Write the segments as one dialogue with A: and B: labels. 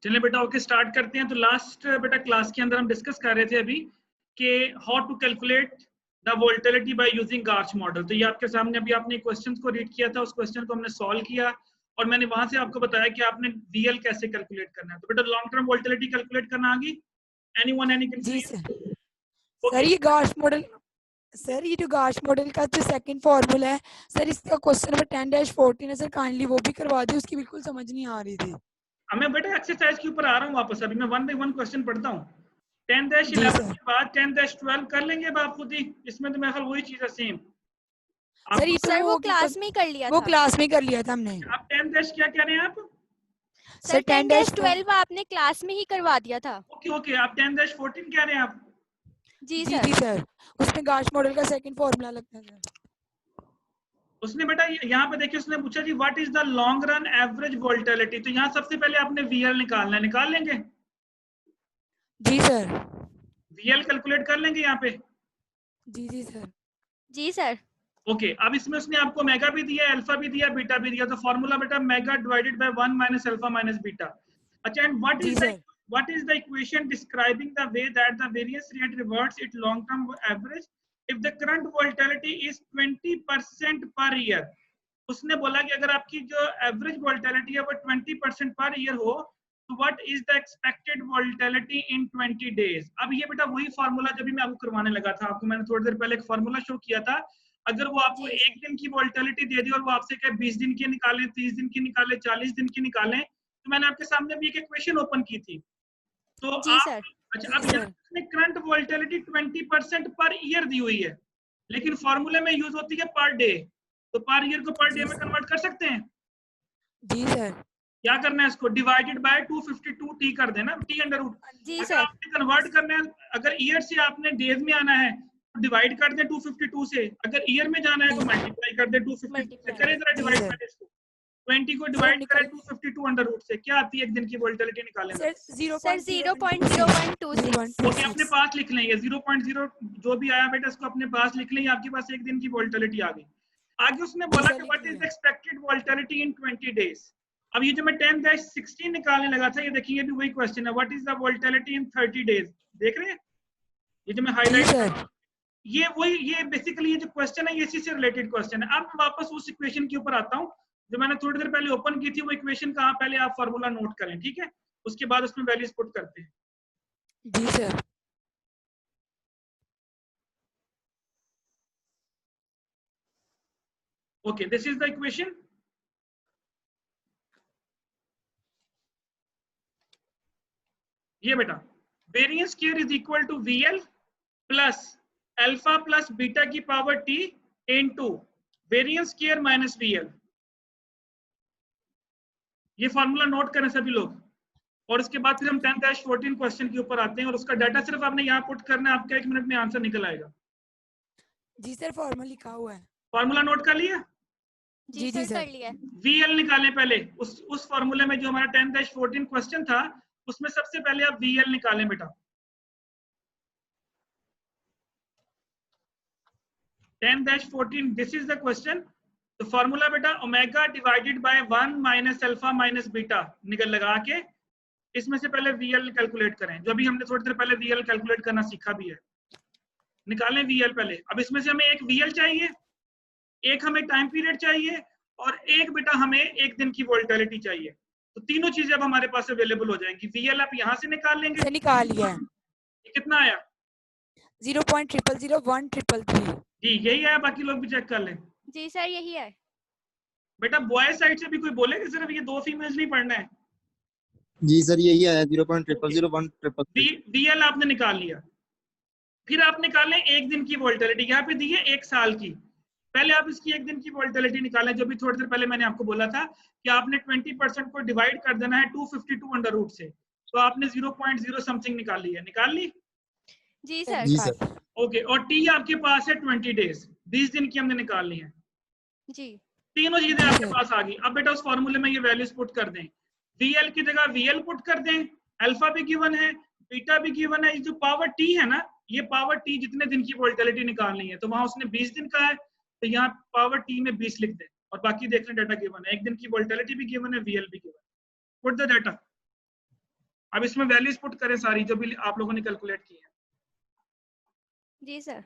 A: चलिए बेटा okay start करते हैं। तो लास्ट बेटा क्लास के अंदर हम डिस्कस कर रहे थे अभी कि how to calculate the volatility by using GARCH model. तो ये आपके सामने अभी आपने क्वेश्चन को रीड किया था, उस क्वेश्चन को हमने सॉल्व किया और मैंने वहां से आपको बताया कि आपने वीएल कैसे कैलकुलेट करना है। तो बेटा लॉन्ग टर्म वोल्टिलिटी कैलकुलेट करना आगे एनीवन एनी
B: जी
A: कंफ्यूजन?
B: सर। सर ये गार्च मॉडल, सर ये जो गार्च मॉडल का जो सेकंड फार्मूला है सर, इसका क्वेश्चन नंबर 10-14 है सर, काइंडली वो भी करवा दी, उसकी बिल्कुल समझ नहीं आ रही थी।
A: मैं बेटा एक्सरसाइज के ऊपर आ रहा हूँ वापस, अभी मैं 1 बाय 1 क्वेश्चन पढ़ता हूँ। 10-11
B: जी सर।
A: के बाद 10-12 कर लेंगे अब आप खुद ही, इसमें तो मेरे ख्याल वही चीज है सेम।
B: सर ये
A: आप
B: तो
C: सर
B: वो
C: वो
B: होगी
C: क्लास में ही कर लिया
B: वो
C: था।
B: क्लास में कर लिया था हमने।
A: आप 10 क्या कह रहे हैं आप?
C: सर
B: सर
C: 10-12 आपने क्लास में ही करवा दिया था।
A: ओके ओके, आप 10-14 कह रहे हैं आप?
C: जी
B: जी
C: सर।
B: सर, उसमें गार्च मॉडल का सेकंड फार्मूला लगता है सर।
A: उसने बेटा यहाँ पे देखिए, उसने पूछा जी what is the long run average volatility. तो यहाँ सबसे पहले आपने वीएल निकालना है, निकाल लेंगे?
B: जी सर।
A: वीएल कैलकुलेट कर लेंगे यहाँ पे?
B: जी जी सर।
C: जी सर।
A: ओके, अब इसमें उसने आपको मेगा भी दिया, अल्फा भी दिया, बीटा भी दिया। तो फॉर्मूला बेटा omega divided by 1 minus alpha minus beta. अच्छा, एंड
B: जी sir.
A: what is the equation describing the way that the variance rate reverts its long term average if the current volatility is 20% per year? उसने बोला कि अगर आपकी जो average वोल्टिलिटी है वो 20% पर ईयर हो तो what is the expected volatility in 20 days. अब ये बेटा वही फार्मूला जब भी मैं आपको करवाने लगा था, आपको मैंने थोड़ी देर पहले एक फार्मूला शो किया था। अगर वो आपको
C: जी
A: एक दिन की वोल्टिलिटी दे दी और वो आपसे कहे 20 दिन की निकालें, 30 दिन की निकालें, 40 दिन की निकालें, तो मैंने आपके सामने भी एक इक्वेशन ओपन की थी। तो
C: जी
A: आप
C: सर।
A: अच्छा,
B: जी
A: अब
B: सर।
A: यहाँ करंट वोल्टिलिटी 20% पर ईयर दी हुई है, लेकिन फॉर्मूले में यूज होती है पर डे। तो पर ईयर को पर डे
B: जी
A: में
B: सर।
A: कन्वर्ट कर सकते हैं।
B: जी सर।
A: क्या करना है, इसको डिवाइडेड बाय 252 टी कर देना, टी अंडर रूट।
C: जी
A: अगर
C: सर।
A: आपने कन्वर्ट करना है, अगर ईयर से आपने डेज में आना है तो डिवाइड कर दे 252 से, अगर ईयर में जाना है तो
B: जी
A: मल्टीप्लाई कर दे 252 से।
C: मल्टीप्लाई।
A: करें जरा
B: जी
A: डिवाइड
B: सर।
A: करें इसको, 20 को
B: सर
A: डिवाइड करें
B: निकल
A: 252 अंडर रूट से, क्या आती है एक दिन की वोल्टिलिटी निकालें
B: सर
A: जरा।
C: सर
B: 0.0126।
C: 0.0126।
A: ओके, अपने
B: 0126।
A: पास लिख लें, ये 0.0 जो भी आया बेटा इसको अपने पास लिख लें, आपके पास एक दिन की वोल्टिलिटी आ गई। आगे उसने
B: जी
A: बोला
B: सर
A: कि
B: लिख
A: व्हाट इज द
B: लिया।
A: Expected volatility in 20 days. अब ये जो मैं 10-16 निकालने लगा था, ये देखिए भी वही क्वेश्चन है, what is the volatility in 30 days. देख रहे हैं ये जो मैं
B: जी
A: हाईलाइट कर
B: सर।
A: रहा हूँ, ये वही, ये बेसिकली ये जो क्वेश्चन है ये इसी से रिलेटेड क्वेश्चन है। अब मैं वापस उस इक्वेशन के ऊपर आता हूँ जो मैंने थोड़ी देर पहले ओपन की थी। वो इक्वेशन कहाँ, पहले आप फॉर्मूला नोट करें, ठीक है, उसके बाद उसमें वैल्यूज पुट करते हैं।
B: जी sir.
A: Okay, this is the equation. ये बेटा variance square is equal to VL plus alpha plus beta की power T into variance square minus VL. ये फार्मूला नोट करें सभी लोग। और इसके बाद फिर हम 10-14 क्वेश्चन के ऊपर आते हैं और उसका डाटा सिर्फ आपने यहाँ पुट करना है, आपका 1 मिनट में आंसर निकल आएगा।
B: जी सर फॉर्मूला लिखा हुआ है।
A: फार्मूला नोट कर लिया?
C: जी सर कर लिया।
A: वीएल निकालें पहले, उस फार्मूले में जो हमारा 10-14 क्वेश्चन था उसमें सबसे पहले आप वीएल निकालें बेटा। 10-14, this is the question. तो फॉर्मूला बेटा omega divided by 1 minus alpha minus beta निकल लगा के इसमें से पहले वीएल कैलकुलेट करें, जो भी हमने थोड़ी देर पहले वीएल कैलकुलेट करना सीखा भी है। निकालें वीएल पहले। अब इसमें से हमें एक वीएल चाहिए, एक हमें टाइम पीरियड चाहिए और एक बेटा हमें एक दिन की वोल्टिलिटी चाहिए। तो तीनों चीजें अब हमारे पास अवेलेबल हो जाएंगी। वीएल आप यहाँ से निकाल लेंगे,
B: सर निकाल लिया है।
A: ये कितना आया?
B: 0.0001333।
A: जी यही आया, बाकी लोग भी चेक कर लें।
C: जी सर यही है।
A: बेटा बॉय साइड से भी कोई बोलेगा, सिर्फ ये 2 फीमेल्स नहीं पढ़ना है।
D: जी सर यही है 0.0001333।
A: वीएल आपने निकाल लिया, फिर आप निकालें एक दिन की वोल्टिलिटी, यहाँ पे दी है 1 साल की। पहले आप इसकी एक दिन की वोल्टिलिटी निकालें, जो भी थोड़ी देर पहले मैंने आपको बोला था कि आपने 20% को डिवाइड कर देना है 252 अंडर रूट से। तो आपने 0.0 समथिंग निकाल ली है, निकाल ली?
C: जी
B: सर
C: सर।
D: जी
B: निकाल
D: सर।
B: लिया।
A: ओके, और टी आपके पास है 20 डेज, 20 दिन की हमने निकाल ली है।
C: जी
A: तीनों चीजें
B: जी
A: आपके
B: सर।
A: पास आ गई। अब बेटा उस फॉर्मूले में ये वैल्यूज पुट कर दें, वीएल की जगह वीएल पुट कर दें, अल्फा भी गिवन है, बीटा भी गिवन है, जो पावर टी है ना, ये पावर टी जितने दिन की वोल्टिलिटी निकालनी है, तो वहां उसने 20 दिन का है, तो यहाँ पावर टी में 20 लिख दें और बाकी देख लें डाटा गिवन है, एक दिन की वोल्टिलिटी भी गिवन है, वीएल भी गिवन है। Put the data. अब इसमें वैल्यूज पुट करें सारी जो भी आप लोगों ने कैलकुलेट की है।
C: जी सर।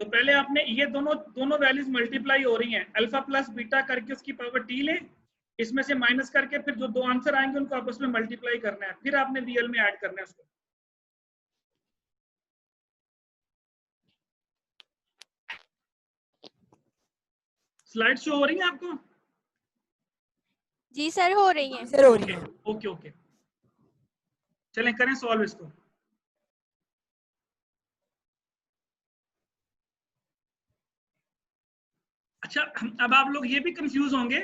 A: तो पहले आपने ये दोनों वैल्यूज मल्टीप्लाई हो रही हैं, अल्फा प्लस बीटा करके उसकी पावर टी ले, इसमें से माइनस करके फिर जो दो आंसर आएंगे उनको आपस में मल्टीप्लाई करना है, फिर आपने वीएल में ऐड करना है उसको। स्लाइड शो हो रही है आपको?
C: जी सर हो रही है।
B: सर हो रही है।
A: ओके ओके, चलें करें सॉल्व इसको। अच्छा, अब आप लोग ये भी कंफ्यूज होंगे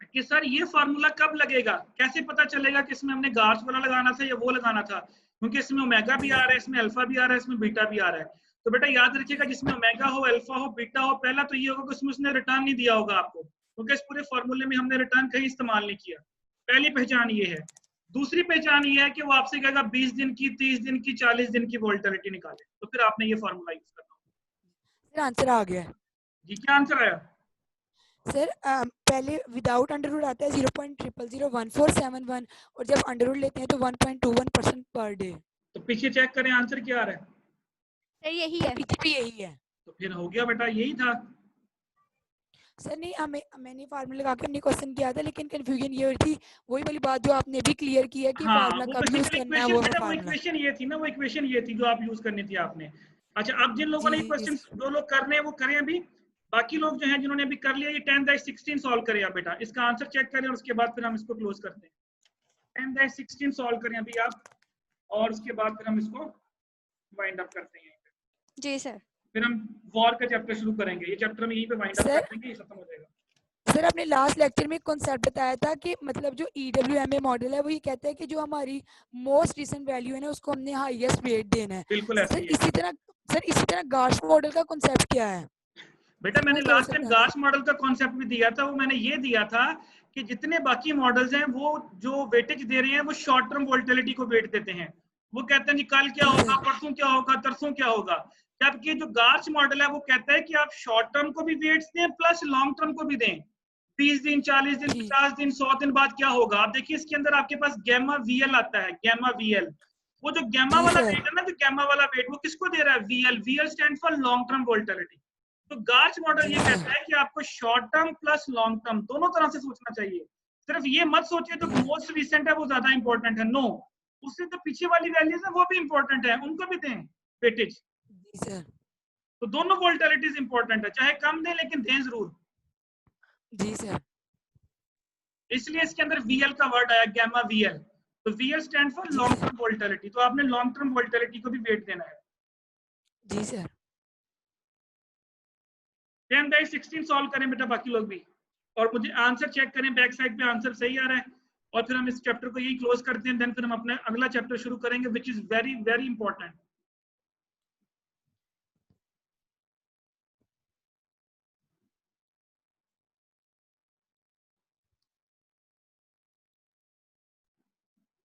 A: कि सर ये फार्मूला कब लगेगा, कैसे पता चलेगा कि इसमें हमने गार्स वाला लगाना था या वो लगाना था, क्योंकि इसमें ओमेगा भी आ रहा है, इसमें अल्फा भी आ रहा है, इसमें बीटा भी आ रहा है। तो बेटा याद रखिएगा, जिसमें ओमेगा हो, अल्फा हो, बीटा हो, पहला तो ये होगा कि उसमें उसने रिटर्न नहीं दिया होगा आपको, क्योंकि इस पूरे फॉर्मूले में हमने रिटर्न कहीं इस्तेमाल नहीं किया। पहली पहचान ये है। दूसरी पहचान ये है कि वो आपसे कहेगा 20 दिन की, 30 दिन की, 40 दिन की वोल्टिलिटी निकाले, तो फिर आपने ये फॉर्मूला यूज करना।
B: सर आंसर आ गया है।
A: जी क्या आंसर आया?
B: सर पहले विदाउट अंडर रूट आता है 0.001471 और जब अंडर रूट लेते हैं तो 1.21% पर डे।
A: तो पीछे चेक करें आंसर क्या आ रहा है।
C: सर यही है।
B: पीछे भी यही है।
A: तो फिर हो गया बेटा, यही था।
B: सर नहीं, मैंने फार्मूला लगा के हमने क्वेश्चन किया था, लेकिन कंफ्यूजन ये हो रही थी, वही वाली बात जो आपने भी क्लियर की है कि
A: हाँ,
B: फार्मूला
A: वो
B: कब यूज करना है, वो फार्मूला।
A: इक्वेशन ये थी ना, वो इक्वेशन ये थी जो आप यूज करनी थी आपने। अच्छा, अब जिन लोगों ने
B: जी,
A: ये क्वेश्चन, जो लोग कर रहे हैं वो करें अभी, बाकी लोग जो हैं जिन्होंने अभी कर लिया, ये 10-16 सॉल्व करें आप बेटा, इसका आंसर चेक करें और उसके बाद फिर हम इसको क्लोज करते हैं। 10-16 सॉल्व करें अभी आप, और उसके बाद फिर हम इसको वाइंड अप करते हैं।
C: जी सर।
A: फिर हम वॉर का चैप्टर शुरू करेंगे, ये चैप्टर हम यहीं पे वाइंड अप
B: सर?
A: कर देंगे, ये खत्म हो जाएगा।
B: सर आपने लास्ट लेक्चर में कॉन्सेप्ट बताया था कि मतलब जो EWMA मॉडल है वो ये कहता है कि जो हमारी मोस्ट रिसेंट वैल्यू है ना उसको हमने हाईएस्ट वेट देना है।
A: बिल्कुल ऐसे
B: सर
A: ही है।
B: इसी तरह गाश मॉडल का कॉन्सेप्ट क्या है?
A: बेटा मैंने लास्ट टाइम गाश मॉडल का कॉन्सेप्ट भी दिया था, वो मैंने ये दिया था कि जितने बाकी मॉडल्स हैं वो जो वेटेज दे रहे हैं वो शॉर्ट टर्म वोल्टिलिटी को वेट देते हैं। वो कहते हैं जी कल क्या होगा, परसों क्या होगा, तरसों क्या होगा। जबकि जो गार्च मॉडल है वो कहता है कि आप शॉर्ट टर्म को भी वेट्स दें प्लस लॉन्ग टर्म को भी दें। 20 दिन, 40 दिन, 50 दिन, 100 दिन बाद क्या होगा। आप देखिए इसके अंदर आपके पास गैमा वीएल आता है, गैमा वीएल। वो जो गैमा वाला वेट है ना, जो गैमा वाला वेट वो किसको दे रहा है? VL. VL stand for long term volatility. तो गार्च मॉडल ये कहता है कि आपको short term plus long term दोनों तरह से सोचना चाहिए। सिर्फ ये मत सोचिए तो मोस्ट रिसेंट है वो ज्यादा इंपॉर्टेंट है, नो, उससे तो पीछे वाली वैल्यूज है वो भी इंपॉर्टेंट है, उनको भी दें वेटेज। तो दोनों वोल्टिलिटीज इंपॉर्टेंट है, चाहे कम दें लेकिन दें जरूर।
B: जी सर।
A: इसलिए इसके अंदर वीएल का वर्ड आया, गैमा वीएल। तो VL stand for long term volatility, तो आपने लॉन्ग टर्म वोल्टिलिटी को भी वेट देना है।
B: जी सर।
A: 10/16 सॉल्व करें बेटा बाकी लोग भी, और मुझे आंसर चेक करें बैक साइड पे आंसर सही आ रहा है, और फिर हम इस चैप्टर को यही क्लोज करते हैं। देन फिर हम अपना अगला चैप्टर शुरू करेंगे which is very very important.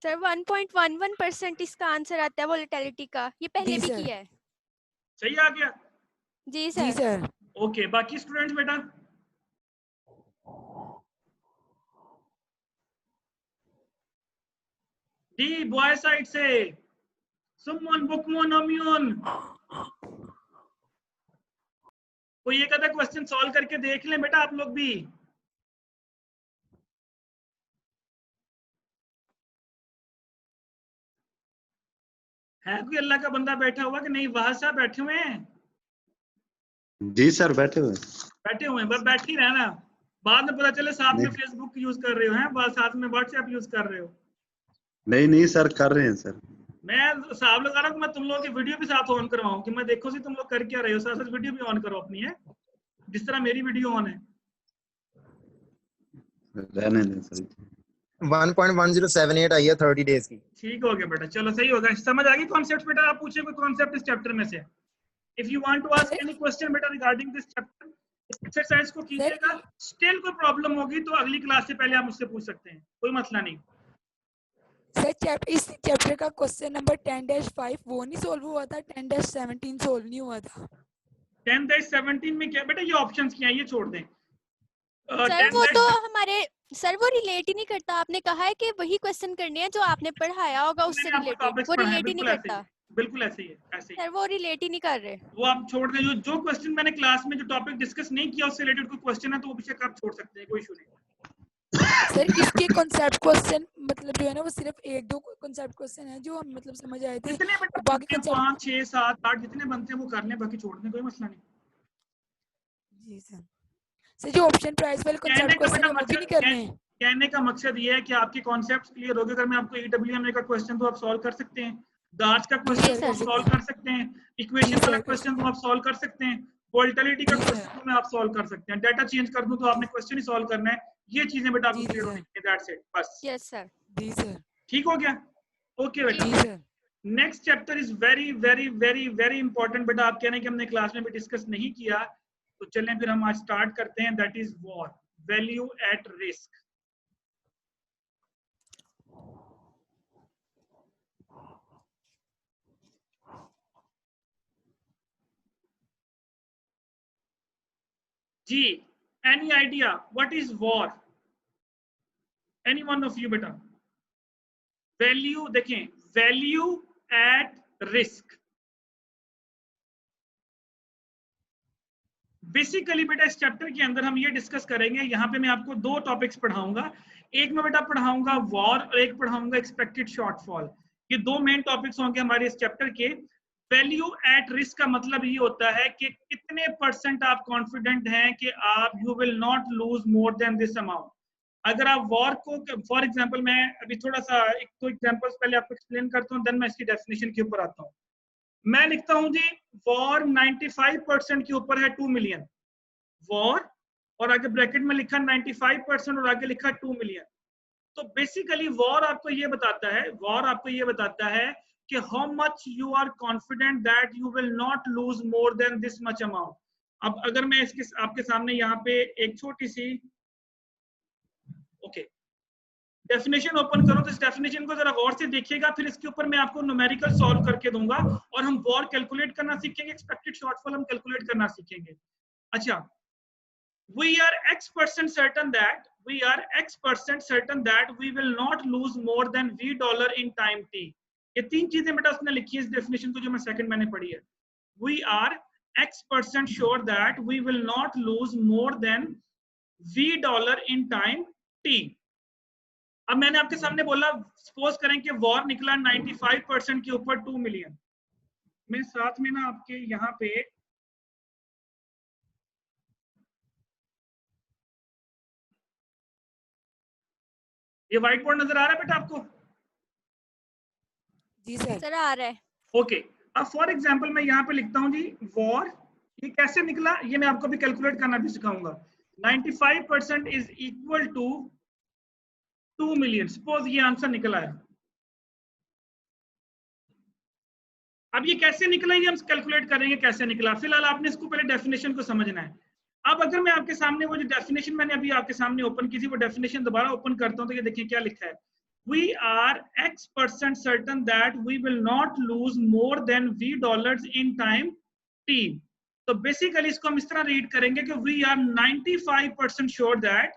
C: Sir 1.11% इसका आंसर आता है वोलेटिलिटी का, ये पहले भी किया है।
A: सही आ गया?
C: जी सर।
B: जी सर।
A: ओके, बाकी स्टूडेंट्स बेटा डी बॉय साइड से सुमन बुकमोन अम्यून, कोई एक आधा क्वेश्चन सॉल्व करके देख लें बेटा आप लोग भी। है कोई अल्लाह का बंदा बैठा हुआ कि नहीं? वहां साहब बैठे हुए हैं?
E: जी सर बैठे हुए
A: हैं, बस बैठ ही रहना, बाद में पता चले साथ में फेसबुक यूज कर रहे हो, हैं बस साथ में व्हाट्सएप यूज कर रहे हो।
E: नहीं सर कर रहे हैं सर।
A: मैं हिसाब लगा रहा हूँ मैं तुम लोगों की वीडियो भी साथ ऑन करवाऊं कि मैं देखो सी तुम लोग कर क्या रहे हो, साथ साथ वीडियो भी ऑन करो अपनी, है जिस तरह मेरी वीडियो ऑन है।
E: रहने दें सर।
D: 1.1078 आई है 30 डेज की।
A: ठीक हो गया बेटा, चलो सही होगा। समझ आ गई कॉन्सेप्ट बेटा? आप पूछे कोई कॉन्सेप्ट इस चैप्टर में से। If you want to ask any question बेटा रिगार्डिंग दिस चैप्टर, एक्सरसाइज को कीजिएगा। स्टिल कोई प्रॉब्लम होगी तो अगली क्लास से पहले आप मुझसे पूछ सकते हैं, कोई मसला नहीं।
B: सर इस चैप्टर का क्वेश्चन नंबर 10-5 वो नहीं सॉल्व हुआ था, 10-17 सॉल्व नहीं हुआ था।
A: 10-17 में क्या बेटा, ये ऑप्शंस क्या है ये छोड़ दें।
C: सर वो तो हमारे सर वो रिलेट ही नहीं करता, आपने कहा है कि वही क्वेश्चन करने हैं जो आपने पढ़ाया होगा उससे
A: मैंने आपको
C: रिलेटेड,
A: टॉपिक्स
C: वो
A: पढ़ाए हैं,
C: रिलेट ही नहीं
A: बिल्कुल ऐसे ही
C: करता।
A: है, बिल्कुल ऐसे ही है, ऐसे ही
C: सर वो रिलेट ही नहीं कर रहे।
A: वो आप छोड़ दें। जो क्वेश्चन मैंने क्लास में जो टॉपिक डिस्कस नहीं किया उससे रिलेटेड कोई क्वेश्चन है तो वो बेशक आप छोड़ सकते हैं, कोई इशू नहीं।
B: सर इसके कॉन्सेप्ट क्वेश्चन मतलब जो है ना वो सिर्फ एक दो कॉन्सेप्ट क्वेश्चन है जो हम मतलब समझ आए थे,
A: जितने बेटा
B: और बाकी
A: बनते हैं,
B: कॉन्सेप्ट
A: 5 6 7 8 जितने बनते हैं वो कर लें, बाकी छोड़ दें, कोई मसला नहीं।
B: जी सर। सर जो ऑप्शन प्राइस वाले
A: कहने
B: कॉन्सेप्ट
A: का
B: क्वेश्चन
A: बेटा
B: है वो भी नहीं
A: मकसद
B: करने हैं।
A: कहने का मकसद ये है कि आपके कॉन्सेप्ट्स क्लियर हो गए। अगर मैं आपको ईडब्ल्यूएम का क्वेश्चन तो आप सॉल्व कर सकते हैं, दार्स का
B: जी
A: क्वेश्चन
B: सर
A: तो
B: कर
A: आप
B: सकते
A: सॉल्व
B: हैं।
A: कर सकते हैं,
B: जी
A: इक्वेशन वाला
B: सर कर
A: क्वेश्चन
B: सकते
A: तो आप सॉल्व कर सकते हैं, वोल्टिलिटी का
B: जी
A: क्वेश्चन
B: सर।
A: तो मैं आप सॉल्व कर सकते हैं, डाटा चेंज कर दूं तो आपने क्वेश्चन ही सॉल्व करना है। ये चीजें बेटा आपको
B: जी
A: क्लियर
B: सर।
A: होनी चाहिए, दैट्स इट, बस।
C: Yes sir.
B: जी सर।
A: ठीक हो गया? ओके
C: जी
A: बेटा।
B: जी sir.
A: Next chapter is very very very very important बेटा। आप कह रहे हैं कि हमने क्लास में भी डिस्कस नहीं किया, तो चलें फिर हम आज स्टार्ट करते हैं। That is VaR, value at risk. जी, any idea what is VaR? Any one of you बेटा? वैल्यू देखें, वैल्यू एट रिस्क। बेसिकली बेटा इस चैप्टर के अंदर हम ये डिस्कस करेंगे, यहाँ पे मैं आपको 2 टॉपिक्स पढ़ाऊंगा। एक में बेटा पढ़ाऊंगा वॉर और एक पढ़ाऊंगा एक्सपेक्टेड शॉर्टफॉल। ये 2 मेन टॉपिक्स होंगे हमारे इस चैप्टर के। वैल्यू एट रिस्क का मतलब ये होता है कि कितने % आप कॉन्फिडेंट हैं कि आप you will not lose more than this amount. अगर आप वॉर को, फॉर एग्जांपल मैं अभी थोड़ा सा एक तो एग्जांपल्स पहले आपको एक्सप्लेन करता हूँ, देन मैं इसकी डेफिनेशन के ऊपर आता हूँ। मैं लिखता हूँ जी वॉर 95% के ऊपर है 2 मिलियन वॉर, और आगे ब्रैकेट में लिखा 95% और आगे लिखा 2 मिलियन। तो बेसिकली वॉर आपको ये बताता है, वॉर आपको ये बताता है कि how much you are confident that you will not lose more than this much amount. अब अगर मैं इसके आपके सामने यहाँ पे एक छोटी सी ओके डेफिनेशन ओपन करूं तो इस डेफिनेशन को जरा गौर से देखिएगा, फिर इसके ऊपर मैं आपको न्यूमेरिकल सॉल्व करके दूंगा और हम वॉर कैलकुलेट करना सीखेंगे, एक्सपेक्टेड शॉर्टफॉल हम कैलकुलेट करना सीखेंगे। अच्छा, we are x% certain that we will not lose more than $v in time t। ये 3 चीजें बेटा उसने लिखी है इस डेफिनेशन को जो मैं सेकंड मैंने पढ़ी है। we are x% sure that we will not lose more than $v in time t। अब मैंने आपके सामने बोला सपोज करें कि वॉर निकला 95% के ऊपर 2 मिलियन। मैं साथ में ना आपके यहाँ पे ये व्हाइट बोर्ड नजर आ रहा है बेटा आपको?
B: जी सर।
C: सर आ रहा है।
A: ओके, अब फॉर एग्जांपल मैं यहाँ पे लिखता हूँ जी वॉर, ये कैसे निकला ये मैं आपको भी कैलकुलेट करना भी सिखाऊंगा। 95% is equal to 2 million, suppose ये आंसर निकला है। अब ये कैसे निकला ये हम कैलकुलेट करेंगे कैसे निकला, फिलहाल आपने इसको पहले डेफिनेशन को समझना है। अब अगर मैं आपके सामने वो जो डेफिनेशन मैंने अभी आपके सामने ओपन की थी वो डेफिनेशन दोबारा ओपन करता हूँ तो ये देखिए क्या लिखा है। We are x% certain that we will not lose more than $v in time t। तो बेसिकली इसको हम इस तरह रीड करेंगे कि we are 95% sure that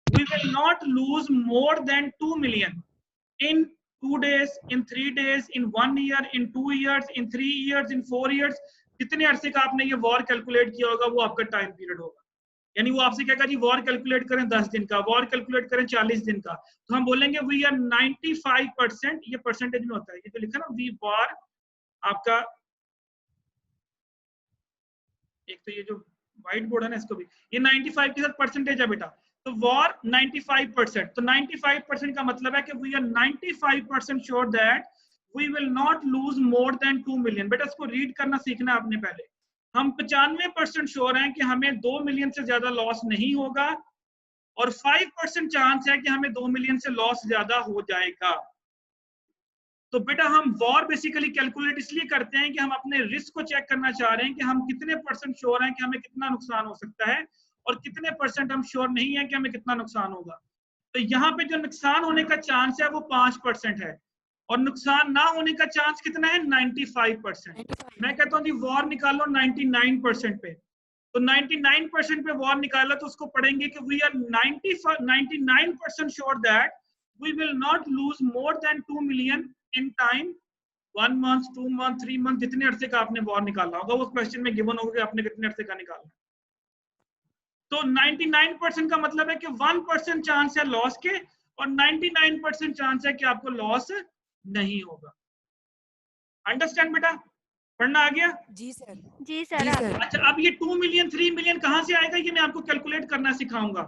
A: we will not lose more than 2 million in 2 days, in 3 days, in 1 year, in 2 years, in 3 years, in 4 years। जितने अरसे का आपने ये वॉर कैलकुलेट किया होगा वो आपका टाइम पीरियड होगा। यानी वो आपसे क्या कहा जी वॉर कैलकुलेट करें 10 दिन का, वॉर कैलकुलेट करें 40 दिन का, तो हम बोलेंगे वी आर 95%, ये परसेंटेज में होता है, ये जो लिखा ना वी वॉर आपका, एक तो ये जो व्हाइट बोर्ड है ना इसको भी, ये 95 के साथ परसेंटेज है बेटा, तो वॉर 95%, तो 95% का मतलब है कि we are 95% sure that we will not lose more than 2 million. बेटा इसको रीड करना सीखना आपने पहले। हम 95% श्योर हैं कि हमें 2 मिलियन से ज्यादा लॉस नहीं होगा और 5% चांस है कि हमें 2 मिलियन से लॉस ज्यादा हो जाएगा। तो बेटा हम वॉर बेसिकली कैलकुलेट इसलिए करते हैं कि हम अपने रिस्क को चेक करना चाह रहे हैं कि हम कितने % श्योर हैं कि हमें कितना नुकसान हो सकता है और कितने % हम श्योर नहीं है कि हमें कितना नुकसान होगा। तो यहाँ पे जो नुकसान होने का चांस है वो 5% है और नुकसान ना होने का चांस कितना है 95%। मैं कहता हूँ जी वॉर निकालो 99% पे, तो 99% पे वॉर निकाला तो उसको पढ़ेंगे कि we are 99% sure that we will not lose more than 2 million in time 1 month 2 month 3 month जितने अरसे का आपने वॉर निकाला होगा वो क्वेश्चन में गिवन होगा कि आपने कितने अरसे का निकाला। तो 99% का मतलब है कि 1% चांस है लॉस के और 99% चांस है कि आपको लॉस नहीं होगा। अंडरस्टैंड बेटा? पढ़ना आ गया?
B: जी सर।
C: जी सर
B: जी
C: आ
B: सर।
C: गया।
A: अच्छा, अब ये 2 मिलियन 3 मिलियन कहां से आएगा ये मैं आपको कैलकुलेट करना सिखाऊंगा।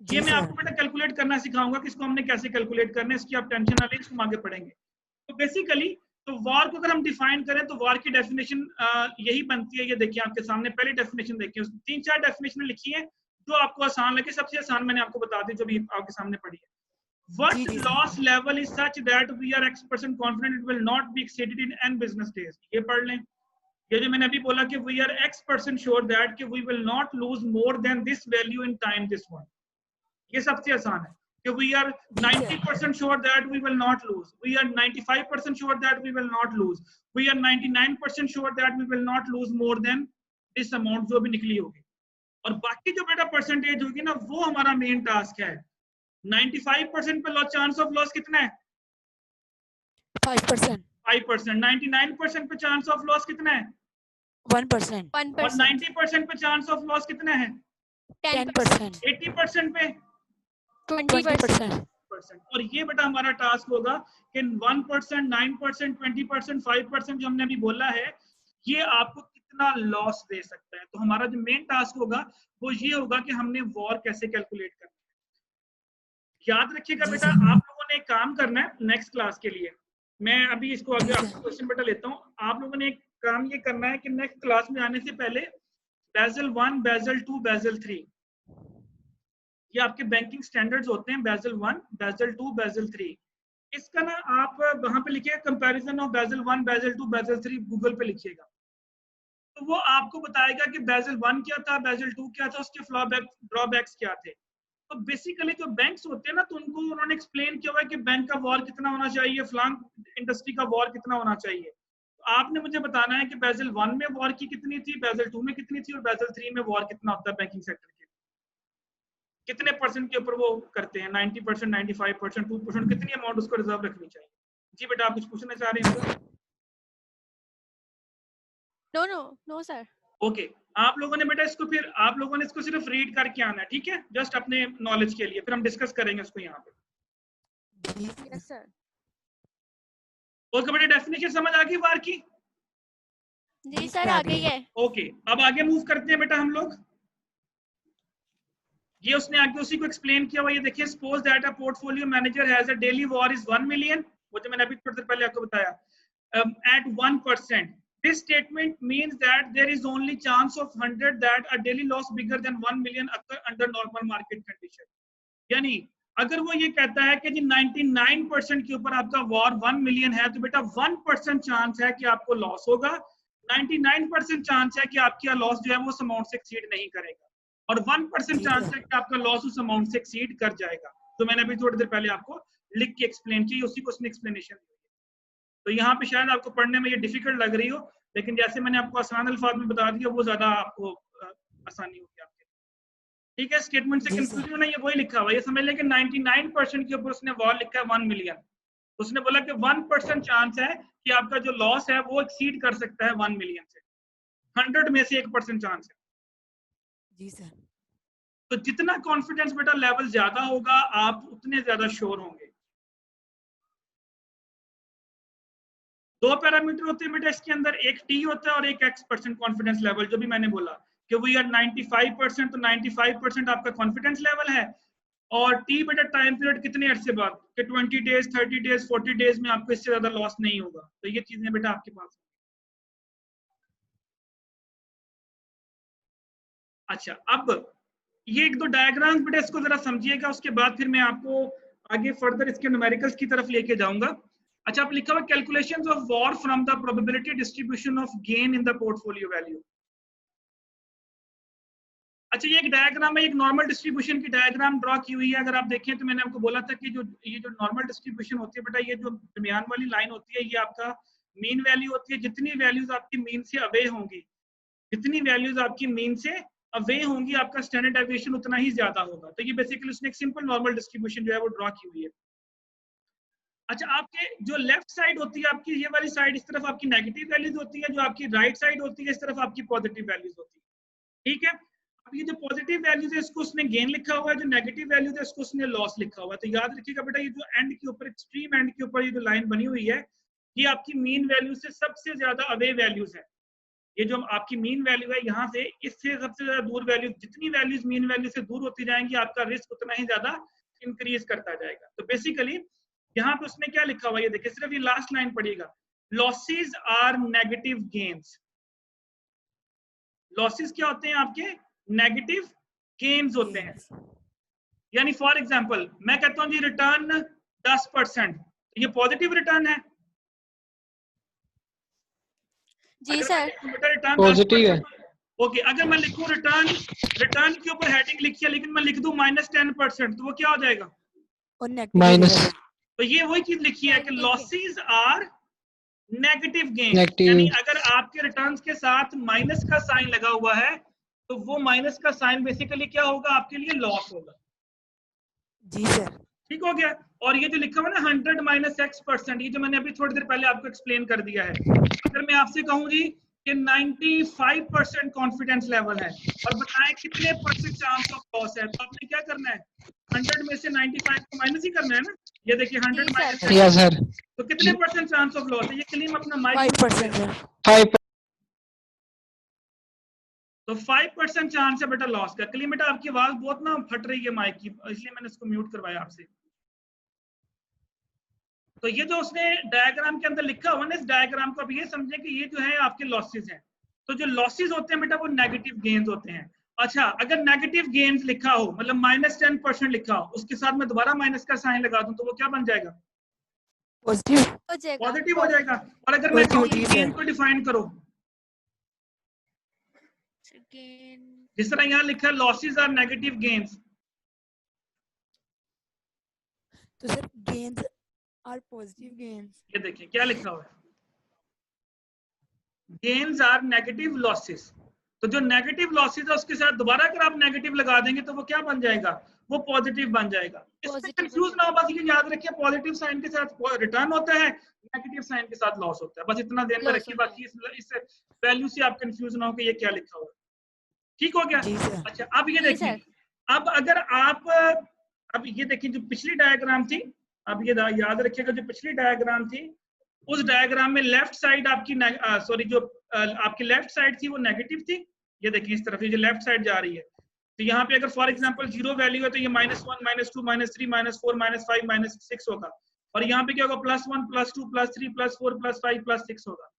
B: जी
A: ये मैं
B: सर।
A: आपको बेटा कैलकुलेट करना सिखाऊंगा कि इसको हमने कैसे कैलकुलेट करना है, इसकी आप टेंशन ना लें, इसको हम आगे पढ़ेंगे। तो बेसिकली तो वॉर को अगर हम डिफाइन करें तो वॉर की डेफिनेशन यही बनती है। ये देखिए आपके सामने पहली डेफिनेशन देखिए, 3-4 डेफिनेशन लिखी है जो आपको आसान लगे। सबसे आसान मैंने आपको बता दी जो भी आपके सामने पढ़ी है। What
B: ji, ji,
A: loss level is such that we are X% confident it will not be exceeded in n business days? ये पढ़ लें। ये जो मैंने अभी बोला कि we are X% sure that कि we will not lose more than this value in time this one, ये सबसे आसान है कि we are 90% sure that we will not lose, we are 95% sure that we will not lose, we are 99% sure that we will not lose more than this amount जो भी निकली होगी। और बाकी जो बेटा परसेंटेज होगी ना वो हमारा मेन टास्क है। 95% पे लॉस, चांस ऑफ लॉस कितना है?
B: 5%।
A: 5%। 99% पे चांस ऑफ लॉस कितना है?
B: 1%।
C: 1%।
A: और 90% पे चांस ऑफ लॉस कितना है?
C: 10%।
A: 80% पे
C: 20%।
A: और ये बेटा हमारा टास्क होगा कि 1%, 9%, 20%, 5% जो हमने अभी बोला है ये आपको कितना लॉस दे सकता है। तो हमारा जो मेन टास्क होगा वो ये होगा कि हमने वॉर कैसे कैलकुलेट करना है। याद रखिएगा बेटा, आप लोगों ने एक काम करना है नेक्स्ट क्लास के लिए। मैं अभी इसको आगे आपको क्वेश्चन बेटा लेता हूँ। आप लोगों ने एक काम ये करना है कि नेक्स्ट क्लास में आने से पहले बेजल 1, बेजल 2, बेजल 3 ये आपके बैंकिंग स्टैंडर्ड्स होते हैं। बेजल 1, बेजल 2, बेजल 3 इसका ना आप वहां पे लिखिएगा comparison of Basel 1, Basel 2, Basel 3 Google पे लिखिएगा। तो वो आपको बताएगा कि बेजल 1 क्या था, बेजल 2 क्या था, उसके ड्रॉबैक्स क्या थे। तो बेसिकली जो बैंक्स होते हैं ना तो उनको उन्होंने एक्सप्लेन किया हुआ है कि बैंक का वॉर कितना होना चाहिए, फलान इंडस्ट्री का वॉर कितना होना चाहिए। तो आपने मुझे बताना है कि बेजल 1 में वॉर की कितनी थी, बेजल 2 में कितनी थी और बेजल 3 में वॉर कितना होता है बैंकिंग सेक्टर के, कितने परसेंट के ऊपर वो करते हैं, 90%, 95%, 2%, कितनी अमाउंट उसको रिजर्व रखनी चाहिए। जी बेटा आप कुछ पूछना चाह रहे हैं?
C: No sir.
A: ओके, आप लोगों ने बेटा इसको फिर आप लोगों ने इसको सिर्फ रीड करके आना है, ठीक है, जस्ट अपने नॉलेज के लिए, फिर हम डिस्कस करेंगे इसको यहाँ पे।
C: Yes sir.
A: ओके बेटा, डेफिनेशन समझ आ गई वार की?
C: जी सर आ गई है।
A: ओके, अब आगे मूव करते हैं बेटा हम लोग। ये उसने आगे उसी को एक्सप्लेन किया हुआ, ये देखिए, suppose that a portfolio manager has a daily war is 1 million, वो जो मैंने अभी थोड़ी देर पहले आपको बताया, at 1%. This statement means that there is only chance of 100 that a daily loss bigger than 1 million occur under normal market condition. यानी अगर वो ये कहता है कि जी 99% के ऊपर आपका वॉर 1 मिलियन है तो बेटा 1% चांस है कि आपको लॉस होगा, 99% चांस है कि आपका लॉस जो है वो उस अमाउंट से एक्सीड नहीं करेगा और 1% चांस है कि आपका लॉस उस अमाउंट से एक्सीड कर जाएगा। तो मैंने अभी थोड़ी देर पहले आपको लिख के एक्सप्लेन की, उसी को उसने एक्सप्लेनेशन दी। तो यहाँ पे शायद आपको पढ़ने में ये डिफिकल्ट लग रही हो, लेकिन जैसे मैंने आपको आसान अल्फाज में बता दिया वो ज्यादा आपको आसानी होगी आपके। ठीक है, स्टेटमेंट से कंफ्यूजन नहीं है, वही लिखा हुआ है। ये समझ लें कि 99% के ऊपर उसने वॉर लिखा है 1 मिलियन। उसने बोला कि 1% चांस है कि आपका जो लॉस है वो एक्सीड कर सकता है 1 मिलियन से, 100 में से 1% चांस है।
B: जी सर।
A: तो जितना कॉन्फिडेंस बेटा लेवल ज्यादा होगा आप उतने ज्यादा श्योर होंगे। दो पैरामीटर होते हैं बेटा इसके अंदर, एक टी होता है और एक x% कॉन्फिडेंस लेवल, जो भी मैंने बोला कि वी आर 95%, तो 95% आपका कॉन्फिडेंस लेवल है और टी बेटा टाइम पीरियड कितने अरसे बाद कि 20 डेज, 30 डेज, 40 डेज में आपको इससे ज्यादा लॉस नहीं होगा। तो ये चीजें बेटा आपके पास। अच्छा, अब ये एक दो डायग्राम्स बेटा इसको जरा समझिएगा, उसके बाद फिर मैं आपको आगे फर्दर इसके न्यूमेरिकल्स की तरफ लेके जाऊंगा। अच्छा, आप लिखा हुआ calculations of war from the probability distribution of gain in the portfolio value. अच्छा, ये एक डायग्राम है, एक नॉर्मल डिस्ट्रीब्यूशन की डायग्राम ड्रॉ की हुई है। अगर आप देखें तो मैंने आपको बोला था कि ये जो नॉर्मल डिस्ट्रीब्यूशन होती है बेटा, ये जो दरमियान वाली लाइन होती है ये आपका मीन वैल्यू होती है। जितनी वैल्यूज आपकी मीन से अवे होंगी जितनी वैल्यूज आपकी मीन से अवे होंगी आपका स्टैंडर्ड डेविएशन उतना ही ज्यादा होगा। तो ये बेसिकली उसने एक सिंपल नॉर्मल डिस्ट्रीब्यूशन जो है वो ड्रॉ की हुई है। अच्छा, आपके जो लेफ्ट साइड होती है आपकी ये वाली साइड, इस तरफ आपकी नेगेटिव वैल्यूज होती है, जो आपकी राइट साइड होती है इस तरफ आपकी पॉजिटिव वैल्यूज होती है। ठीक है, अब ये जो पॉजिटिव वैल्यूज है इसको उसने गेन लिखा हुआ है, जो नेगेटिव वैल्यूज है इसको उसने लॉस लिखा हुआ है। तो याद रखिएगा बेटा, ये जो एंड के ऊपर एक्सट्रीम एंड के ऊपर ये जो लाइन बनी हुई है ये आपकी मीन वैल्यू से सबसे ज्यादा अवे वैल्यूज है। ये जो आपकी मीन वैल्यू है यहाँ से इससे सबसे ज्यादा दूर वैल्यू, जितनी वैल्यूज मीन वैल्यू से दूर होती जाएंगी आपका रिस्क उतना ही ज्यादा इंक्रीज करता जाएगा। तो बेसिकली यहाँ पे उसने क्या लिखा हुआ है ये देखिए, सिर्फ ये लास्ट लाइन पढ़िएगा, losses are negative gains. Losses क्या होते हैं आपके? नेगेटिव गेन्स होते हैं। यानी फॉर एग्जांपल मैं कहता हूं जी रिटर्न 10%, ये पॉजिटिव रिटर्न है
C: जी सर,
A: रिटर्न
F: पॉजिटिव है।
A: ओके, अगर मैं लिखूं रिटर्न के ऊपर हेडिंग लिखी है लेकिन मैं लिख दूं -10%, तो वो क्या हो जाएगा?
F: माइनस।
A: तो ये वही चीज लिखी है कि losses are negative gain.
F: Negative.
A: यानी अगर आपके रिटर्न्स के साथ माइनस का साइन लगा हुआ है तो वो माइनस का साइन बेसिकली क्या होगा? आपके लिए लॉस होगा।
B: जी सर,
A: ठीक हो गया। और ये जो लिखा हुआ ना 100 - X%, ये जो मैंने अभी थोड़ी देर पहले आपको एक्सप्लेन कर दिया है। अगर मैं आपसे कहूं जी कि 95% कॉन्फिडेंस लेवल है और बताएं कितने % चांस ऑफ लॉस है, तो आपने क्या करना है? 100 में से 95 को माइनस ही करना है ना। ये देखिए 100 माइनस,
F: या सर
A: तो कितने % चांस ऑफ लॉस है? ये क्लीम अपना माइक
B: 5% सर।
F: 5।
A: तो 5% चांस है बेटा लॉस का। क्लीम बेटा आपकी आवाज बहुत ना फट रही है माइक की, इसलिए मैंने इसको म्यूट करवाया आपसे। तो ये जो उसने डायग्राम के अंदर लिखा हुआ ना, इस डायग्राम को आप ये समझें कि ये जो है आपके लॉसेस हैं। तो जो लॉसेस होते हैं बेटा वो नेगेटिव गेन्स होते हैं। अच्छा, अगर नेगेटिव गेन्स लिखा हो मतलब -10% लिखा हो, उसके साथ में दोबारा माइनस का साइन लगा दूं तो वो क्या बन जाएगा?
B: पॉजिटिव
C: हो जाएगा।
A: पॉजिटिव हो जाएगा। और अगर मैं कहूं कि गेन को डिफाइन करो, जिस तरह यहाँ लिखा है लॉसेस आर नेगेटिव गेन्स,
B: तो sir gains are positive gains.
A: ये देखिए क्या लिखा हुआ है, गेन्स आर नेगेटिव लॉसेस। तो जो नेगेटिव लॉसेस है उसके साथ दोबारा अगर आप नेगेटिव लगा देंगे तो वो क्या बन जाएगा? वो पॉजिटिव बन जाएगा। इसमें कंफ्यूज ना हो, बस ये याद रखिए पॉजिटिव साइन के साथ रिटर्न होता है, नेगेटिव साइन के साथ लॉस होता है। बस इतना ध्यान में रखिए, बाकी इस वैल्यू से आप कंफ्यूज ना हो कि ये क्या लिखा हुआ है। ठीक हो गया? अच्छा, अब ये देखिए, अब अगर आप अब ये देखिए जो पिछली डायग्राम थी, अब ये याद रखिएगा जो पिछली डायग्राम थी उस डायग्राम में लेफ्ट साइड आपकी जो आपकी लेफ्ट साइड थी वो नेगेटिव थी। ये देखिए इस तरफ ये जो लेफ्ट साइड जा रही है, तो यहाँ पे अगर फॉर एग्जांपल 0 वैल्यू है तो ये -1 -2 -3 -4 -5 -6 होगा। और यहाँ पे क्या होगा? +1 +2 +3 +4 +5 +6 होगा।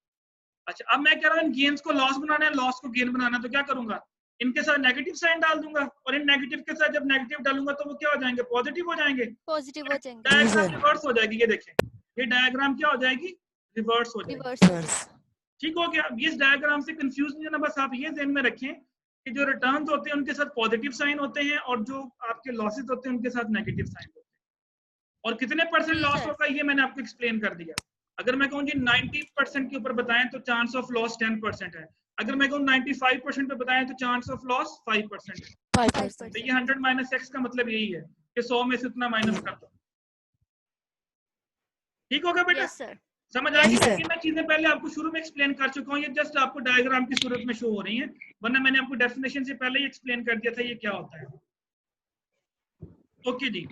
A: अच्छा, अब मैं कह रहा हूँ गेन्स को लॉस बनाना है, लॉस को गेन बनाना है, तो क्या करूंगा? इनके साथ नेगेटिव साइन डाल दूंगा और इन नेगेटिव के साथ जब नेगेटिव डालूंगा तो वो क्या हो जाएंगे? पॉजिटिव हो जाएंगे।
C: पॉजिटिव हो जाएंगे।
A: डायग्राम रिवर्स हो जाएगी। ये देखें, ये डायग्राम क्या हो जाएगी? रिवर्स हो जाएगी। ठीक हो गया? अब इस डायग्राम से कंफ्यूज नहीं होना, बस आप ये ध्यान में रखें कि जो रिटर्न्स होते हैं उनके साथ पॉजिटिव साइन होते हैं और जो आपके लॉसेस होते हैं उनके साथ नेगेटिव साइन होते हैं। और कितने % लॉस होगा ये मैंने आपको एक्सप्लेन कर दिया। अगर मैं कहूँ जी 90% के ऊपर बताएं तो चांस ऑफ लॉस 10% है। अगर मैं कहूँ 95% पे बताएं तो चांस ऑफ लॉस 5% है।
B: 5%।
A: तो ये 100 - X का मतलब यही है कि 100 में से उतना माइनस कर दो। ठीक होगा बेटा?
C: Yes sir.
A: समझ आ गई? ये मैं चीजें पहले आपको शुरू में एक्सप्लेन कर चुका हूँ, ये जस्ट आपको डायग्राम की सूरत में शो हो रही हैं, वरना मैंने आपको डेफिनेशन से पहले ही एक्सप्लेन कर दिया था ये क्या होता है। ओके जी,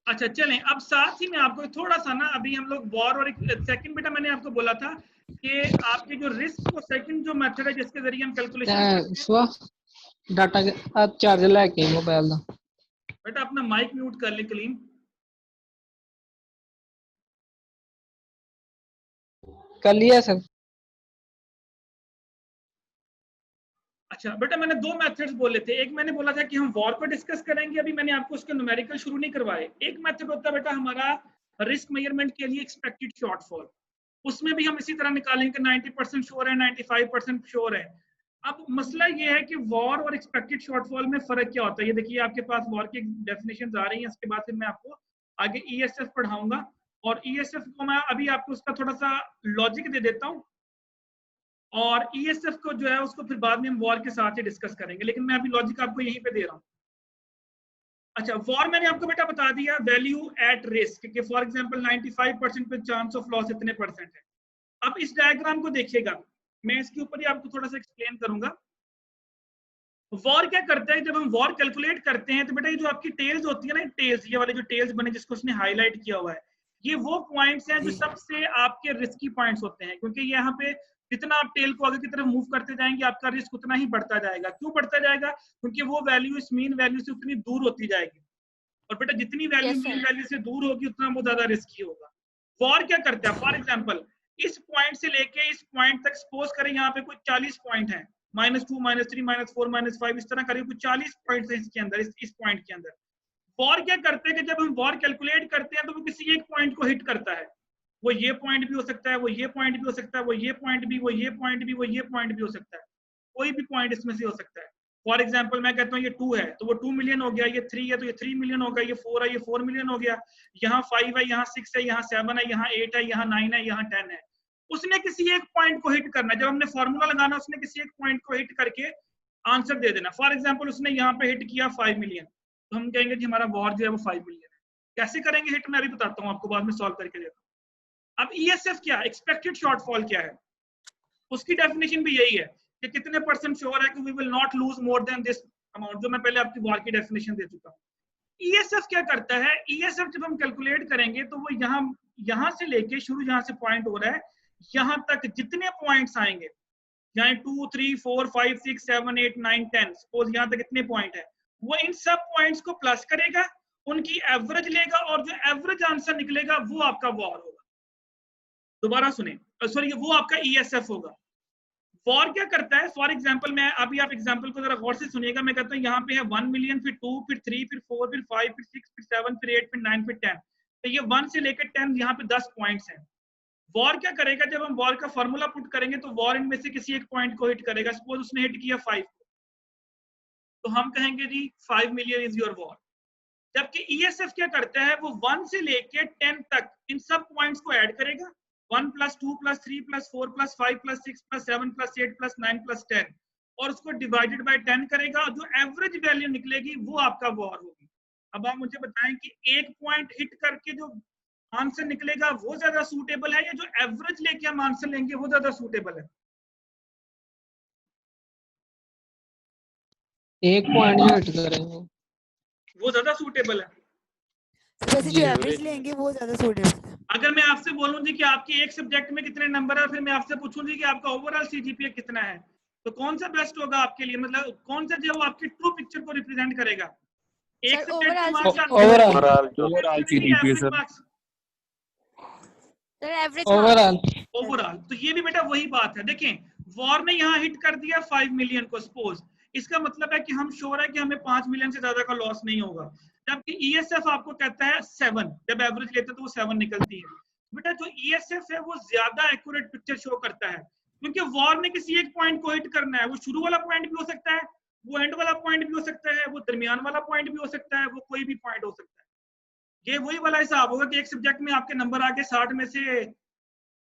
A: अच्छा चलें, अब साथ ही में आपको थोड़ा सा ना अभी हम लोग वॉर और एक सेकंड बेटा मैंने आपको बोला था कि आपके जो रिस्क को सेकंड जो मेथड है जिसके जरिए हम कैलकुलेशन
F: डाटा चार्जर लेके मोबाइल दा
A: बेटा अपना माइक म्यूट कर ले कलीम।
F: कर लिया सर।
A: अच्छा बेटा, मैंने 2 मेथड्स बोले थे। एक मैंने बोला था कि हम वॉर को डिस्कस करेंगे, अभी मैंने आपको उसके न्यूमेरिकल शुरू नहीं करवाए। एक मेथड होता है बेटा हमारा रिस्क मेजरमेंट के लिए एक्सपेक्टेड शॉर्टफॉल, उसमें भी हम इसी तरह निकालेंगे कि 90% श्योर है, 95% श्योर है। अब मसला ये है कि वॉर और एक्सपेक्टेड शॉर्टफॉल में फर्क क्या होता है। ये देखिए आपके पास वॉर की डेफिनेशंस आ रही हैं, उसके बाद फिर मैं आपको आगे ESF पढ़ाऊंगा और ESF को मैं अभी आपको उसका थोड़ा सा लॉजिक दे देता हूँ, और ESF को जो है उसको फिर बाद में हम वॉर के साथ ही डिस्कस करेंगे, लेकिन मैं अभी लॉजिक आपको यहीं पे दे रहा हूँ। अच्छा, वॉर मैंने आपको बेटा बता दिया, वैल्यू एट रिस्क कि फॉर एग्जांपल 95% पे चांस ऑफ लॉस इतने परसेंट है। अब इस डायग्राम को देखिएगा, मैं इसके ऊपर ही आपको थोड़ा सा एक्सप्लेन करूंगा। वॉर क्या करता है, जब हम वॉर कैलकुलेट करते हैं तो बेटा ये जो आपकी टेल्स होती है ना, टेल्स, ये वाले जो टेल्स बने जिसको उसने हाईलाइट किया हुआ है, ये वो पॉइंट्स हैं जो सबसे आपके रिस्की पॉइंट्स होते हैं, क्योंकि यहाँ पे जितना आप टेल को आगे की तरफ मूव करते जाएंगे आपका रिस्क उतना ही बढ़ता जाएगा। क्यों बढ़ता जाएगा? क्योंकि वो वैल्यू इस मीन वैल्यू से उतनी दूर होती जाएगी, और बेटा जितनी value
C: Yes, sir.
A: Mean value से दूर होगी उतना वो ज्यादा रिस्की होगा। वॉर क्या करता है, फॉर एग्जाम्पल इस पॉइंट से लेके इस पॉइंट तक सपोज करें यहाँ पे कोई 40 पॉइंट है, -2, -3, -4, -5 इस तरह करें, कुछ 40 पॉइंट है इसके अंदर, इस पॉइंट के अंदर। वॉर क्या करते हैं कि जब हम वॉर कैलकुलेट करते हैं तो वो किसी एक पॉइंट को हिट करता है। वो ये पॉइंट भी हो सकता है, वो ये पॉइंट भी हो सकता है, वो ये पॉइंट भी, वो ये पॉइंट भी, वो ये पॉइंट भी हो सकता है, कोई भी पॉइंट इसमें से हो सकता है। फॉर एग्जाम्पल मैं कहता हूँ ये 2 है तो वो 2 मिलियन हो गया, ये 3 है तो ये 3 मिलियन हो गया, ये 4 है ये 4 मिलियन हो गया, यहाँ 5 है, यहाँ 6 है, यहाँ 7 है, यहाँ 8 है, यहाँ 9 है, यहाँ 10 है। उसने किसी एक पॉइंट को हिट करना है। जब हमने फॉर्मूला लगाना उसने किसी एक पॉइंट को हिट करके आंसर दे देना। फॉर एग्जाम्पल उसने यहाँ पे हिट किया 5 मिलियन, तो हम कहेंगे कि हमारा वॉर जो है वो 5 मिलियन है। कैसे करेंगे हिट, मैं अभी बताता हूँ आपको, बाद में सॉल्व करके देता हूँ। अब ESF क्या, एक्सपेक्टेड शॉर्टफॉल क्या है, उसकी डेफिनेशन भी यही है कि कितने परसेंट श्योर है कि we will not lose more than this amount, जो मैं पहले आपकी वॉर की डेफिनेशन दे चुका हूँ। ESF क्या करता है, ESF जब हम कैलकुलेट करेंगे तो वो यहाँ से लेके शुरू जहां से पॉइंट हो रहा है यहाँ तक जितने पॉइंट्स आएंगे, यहाँ 2, 3, 4, 5, 6, 7, 8, 9, 10, सपोज यहाँ तक इतने पॉइंट है, वो इन सब पॉइंट्स को प्लस करेगा, उनकी एवरेज लेगा, और जो एवरेज आंसर निकलेगा वो आपका वॉर होगा। दोबारा सुने, सॉरी, वो आपका ESF होगा। वॉर क्या करता है, फॉर एग्जांपल मैं अभी, आप एग्जांपल को जरा गौर से सुनिएगा, मैं कहता हूँ यहाँ पे है 1 मिलियन, फिर 2, फिर 3, फिर 4, फिर 5, फिर 6, फिर 7, फिर 8, फिर 9, फिर 10, तो ये 1 से लेकर 10 यहाँ पे 10 पॉइंट्स हैं। वॉर क्या करेगा, जब हम वॉर का फॉर्मूला पुट करेंगे तो वॉर इनमें से किसी एक पॉइंट को हिट करेगा। सपोज उसने हिट किया 5 को, तो हम कहेंगे जी 5 मिलियन इज योर वॉर। जबकि ESF क्या करता है, वो 1 से लेके 10 तक इन सब पॉइंट्स को ऐड करेगा, 1 + 2 + 3 + 4 + 5 + 6 + 7 + 8 + 9 + 10, और उसको डिवाइडेड बाय 10 करेगा, और जो एवरेज वैल्यू निकलेगी वो आपका वॉर होगी। अब आप मुझे बताएं कि एक पॉइंट हिट करके जो आंसर निकलेगा वो ज्यादा सूटेबल है, या जो एवरेज लेके हम आंसर लेंगे वो ज्यादा सूटेबल है?
F: एक पॉइंट जो हिट करेंगे
A: वो ज्यादा सूटेबल है।
B: वैसे जो एवरेज लेंगे वो ज्यादा सूटेबल है।
A: अगर मैं आपसे बोलूं जी कि आपके एक सब्जेक्ट में कितने नंबर है, फिर मैं आपसे पूछूं जी कि आपका ओवरऑल CGPA कितना है, तो कौन सा बेस्ट होगा आपके लिए? मतलब कौन सा जो आपकी ट्रू पिक्चर को रिप्रेजेंट करेगा? एक
C: Sir,
A: सब्जेक्ट के
C: overall
A: marks,
F: overall
E: CGPA sir.
C: Sir average
F: overall
A: तो ये भी बेटा वही बात है। देखें, वॉर ने यहाँ हिट कर दिया 5 मिलियन को सपोज, इसका मतलब है कि हम श्योर है कि हमें 5 मिलियन से ज्यादा का लॉस नहीं होगा। जबकि ESF आपको कहता है 7, जब एवरेज लेते तो वो 7 निकलती है। बेटा जो ESF है वो ज्यादा एक्यूरेट पिक्चर शो करता है, क्योंकि वॉर ने किसी एक पॉइंट को हिट करना है। वो शुरू वाला पॉइंट भी हो सकता है, वो एंड वाला पॉइंट भी हो सकता है, वो दरमियान वाला पॉइंट भी हो सकता है, वो कोई भी पॉइंट हो सकता है। ये वही वाला हिसाब होगा कि एक सब्जेक्ट में आपके नंबर आके 60 में से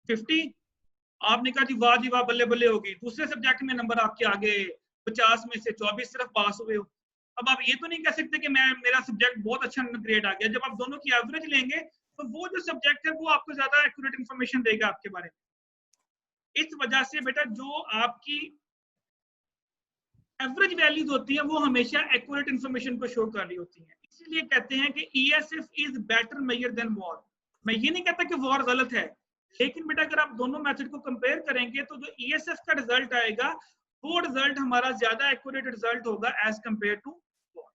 A: 50, आपने कहा जी वाह जी वाह बल्ले बल्ले होगी। दूसरे सब्जेक्ट में नंबर आपके आगे 50 में से 24 सिर्फ पास हुए हो। अब आप ये तो नहीं कह सकते कि मेरा सब्जेक्ट बहुत अच्छा ग्रेड आ गया। जब आप दोनों की एवरेज लेंगे तो वो जो सब्जेक्ट है वो आपको ज्यादा एक्यूरेट इंफॉर्मेशन देगा आपके बारे में। इस वजह से बेटा जो आपकी एवरेज वैल्यूज होती है वो हमेशा एक्यूरेट इंफॉर्मेशन को शो कर रही होती है। इसीलिए कहते हैं कि ESF is better measure than VaR. मैं ये नहीं कहता कि वॉर गलत है, लेकिन बेटा अगर आप दोनों मेथड को कंपेयर करेंगे तो जो ESF का रिजल्ट आएगा वो रिजल्ट हमारा ज्यादा एक्यूरेट रिजल्ट होगा as compare to VaR.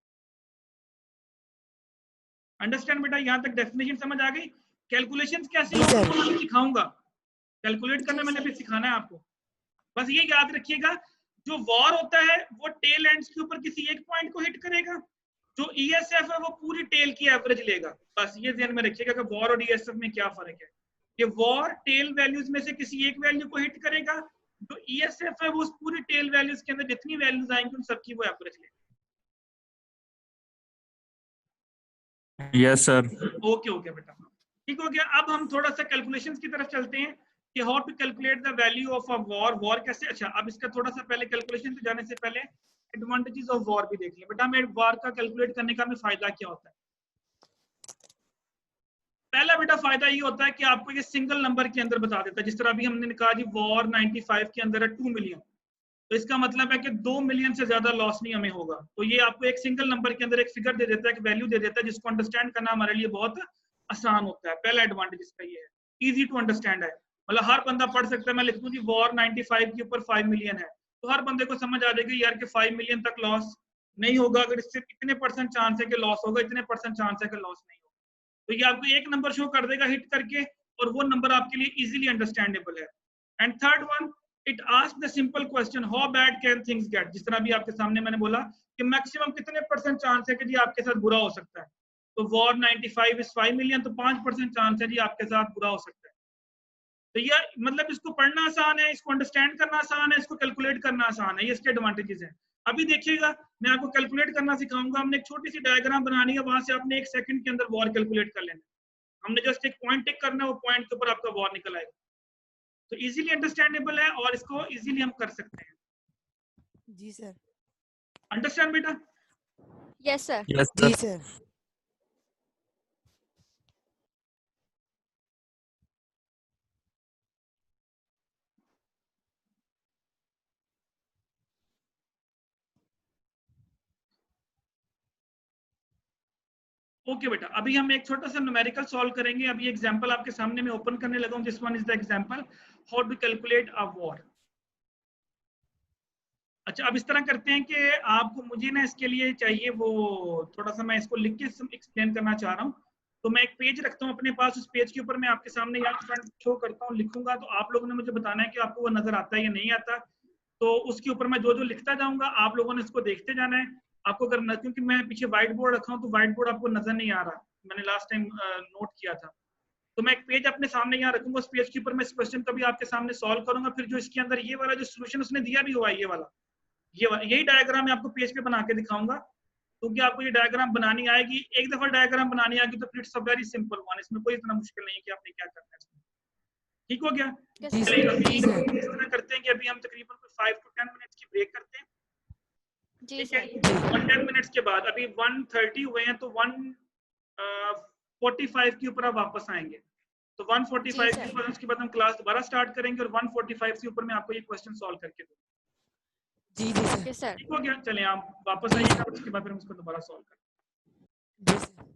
A: Understand बेटा? यहां तक डेफिनेशन समझ आ गई? कैलकुलेशंस कैसे होंगे वो मैं सिखाऊंगा, कैलकुलेट करना मैंने अभी सिखाना है आपको। बस ये याद रखिएगा, जो वॉर होता है वो टेल एंड्स के ऊपर किसी एक पॉइंट को हिट करेगा, जो ESF है वो पूरी टेल की एवरेज लेगा। बस ये ध्यान में रखिएगा कि वॉर और ESF में क्या फर्क है। कि वॉर टेल वैल्यूज में से किसी एक वैल्यू को हिट करेगा, जो ESF है वो उस पूरी टेल वैल्यूज के अंदर जितनी वैल्यूज आएंगी उन सबकी वो एवरेज लेगा।
G: Yes sir.
A: ओके बेटा, ठीक हो गया। अब हम थोड़ा सा कैलकुलेशंस की तरफ चलते हैं कि how to calculate the value of a VaR कैसे। अच्छा, अब इसका थोड़ा सा पहले कैलकुलेशन पे जाने से पहले एडवांटेजेस ऑफ वॉर भी देख लें। बेटा हमें वॉर का कैलकुलेट करने का हमें फायदा क्या होता है? पहला बेटा फायदा ये होता है कि आपको ये सिंगल नंबर के अंदर बता देता है। जिस तरह अभी हमने कहा जी वॉर 95 के अंदर है 2 मिलियन, तो इसका मतलब है कि 2 मिलियन से ज्यादा लॉस नहीं हमें होगा। तो ये आपको एक सिंगल नंबर के अंदर एक फिगर दे देता है, एक वैल्यू दे देता है, जिसको अंडरस्टैंड करना हमारे लिए बहुत आसान होता है। पहला एडवांटेज इसका ये है, इजी टू अंडरस्टैंड है। मतलब हर बंदा पढ़ सकता है। मैं लिख दूं जी वॉर 95 के ऊपर 5 मिलियन है, तो हर बंदे को समझ आ जाएगी यार कि 5 मिलियन तक लॉस नहीं होगा। अगर इससे इतने % चांस है कि लॉस होगा, इतने % चांस है कि लॉस नहीं होगा। तो ये आपको एक नंबर शो कर देगा हिट करके, और वो नंबर आपके लिए इजीली अंडरस्टैंडेबल है। And third one, it ask the simple question how bad can things get. जिस तरह भी आपके सामने मैंने बोला कि मैक्सिमम कितने % चांस है कि जी आपके साथ बुरा हो सकता है। तो वॉर 95 इज 5 मिलियन, तो 5% चांस है जी आपके साथ बुरा हो सकता है। तो ये मतलब इसको पढ़ना आसान है, इसको अंडरस्टैंड करना आसान है, इसको कैलकुलेट करना आसान है। ये इसके एडवांटेजेस हैं। अभी देखिएगा मैं आपको कैलकुलेट करना सिखाऊंगा। हमने एक छोटी सी डायग्राम बनानी है, वहां से आपने 1 सेकंड के अंदर वॉर कैलकुलेट कर लेना। हमने जस्ट एक पॉइंट टिक करना है, वो पॉइंट के ऊपर आपका वॉर निकल आएगा। तो इजीली अंडरस्टैंडेबल है और इसको इजीली हम कर सकते हैं।
B: जी सर।
A: अंडरस्टैंड बेटा?
C: Yes sir.
B: जी सर।
A: ओके बेटा, अभी हम एक छोटा सा न्यूमेरिकल सॉल्व करेंगे। अभी एग्जांपल आपके सामने मैं ओपन करने लगा हूं। This one is the example how to calculate a VaR. अच्छा, अब इस तरह करते हैं कि आपको मुझे ना इसके लिए चाहिए वो थोड़ा सा मैं इसको लिख के एक्सप्लेन करना चाह रहा हूँ। तो मैं एक पेज रखता हूँ अपने पास, उस पेज के ऊपर मैं आपके सामने यहाँ फ्रंट शो करता हूँ, लिखूंगा। तो आप लोगों ने मुझे बताना है कि आपको वो नजर आता है या नहीं आता। तो उसके ऊपर मैं जो जो लिखता जाऊंगा आप लोगों ने इसको देखते जाना है। आपको अगर क्योंकि मैं पीछे व्हाइट बोर्ड रखा हूँ तो व्हाइट बोर्ड आपको नजर नहीं आ रहा, मैंने लास्ट टाइम नोट किया था। तो मैं एक पेज अपने सामने यहाँ रखूंगा, उस पेज के ऊपर मैं इस क्वेश्चन को भी आपके सामने सॉल्व करूंगा। फिर जो इसके अंदर ये वाला जो सोल्यूशन उसने दिया भी हुआ है, ये वाला यही डायग्राम मैं आपको पेज पे बना के दिखाऊंगा। क्योंकि आपको ये डायग्राम बनानी आएगी, एक दफा डायग्राम बनानी आएगी तो फिर it's a very simple one. इसमें कोई इतना मुश्किल नहीं है कि आपने क्या करना है इसमें। ठीक हो गया?
B: जी
A: चलिए
B: सर।
A: अभी
B: जी सर।
A: इस तरह करते हैं कि अभी हम तकरीबन 5 to 10 मिनट्स की ब्रेक करते हैं।
C: जी
A: ठीक है,
C: सर।
A: और 10 मिनट्स के बाद अभी 1:30 हुए हैं, तो 1:45 के ऊपर आप वापस आएंगे। तो 1:45 के ऊपर उसके बाद हम क्लास दोबारा स्टार्ट करेंगे, और 1:45 के ऊपर मैं आपको ये क्वेश्चन सॉल्व करके दूंगा।
B: जी जी सर।
C: Okay sir.
A: ठीक हो गया? चलें आप वापस आइएगा, उसके बाद फिर हम इसको दोबारा सॉल्व करेंगे।
B: जी सर।